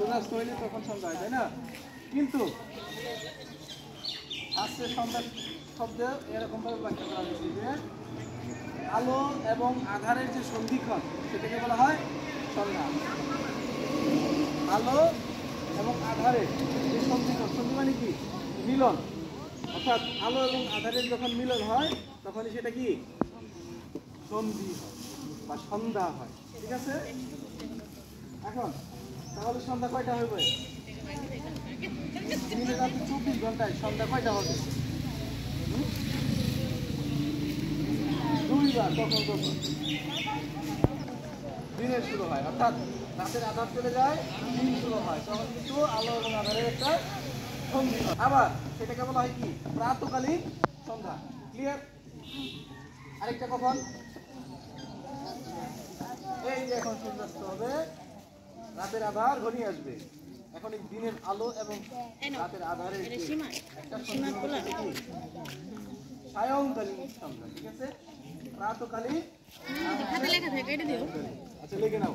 সূর্যাস্ত হইলে তখন সন্ধ্যা হয়, তাই না? কিন্তু আজকে সন্ধ্যা শব্দ এরকমভাবে ব্যাখ্যা করা হয়েছে যে আলো এবং আধারের যে সন্ধিক্ষণ সেটাকে বলা হয় সন্ধ্যা। আলো এবং আধারের যে সন্ধিক্ষণ, সন্ধি মানে কি? মিলন। অর্থাৎ আলো এবং আধারের যখন মিলন হয় তখনই সেটা কি সন্ধি হয় বা সন্ধ্যা হয়। ঠিক আছে? এখন তাহলে সন্ধ্যা কয়টা হবে? দিনে রাতে 24 ঘন্টায় সন্ধ্যা কয়টা হবে? দুইবার। কখন কখন দিনের শুরু হয়, অর্থাৎ রাতের আধার চলে যায়, দিন শুরু হয়, তখন কিন্তু আলো এবং আধারের একটা সন্ধি হয়। আবার সেটাকে বলা হয় কি প্রাতকালীন সন্ধ্যা। ক্লিয়ার? আরেকটা কখন? এই যে এখন সূর্যাস্ত হবে, রাতের আধার ঘনিয়ে আসবে, এখন এই দিনের আলো এবং রাতের আধারের একটা সায়ংকালীন সন্ধ্যা। ঠিক আছে? প্রাতকালীন। আচ্ছা লিখে নাও।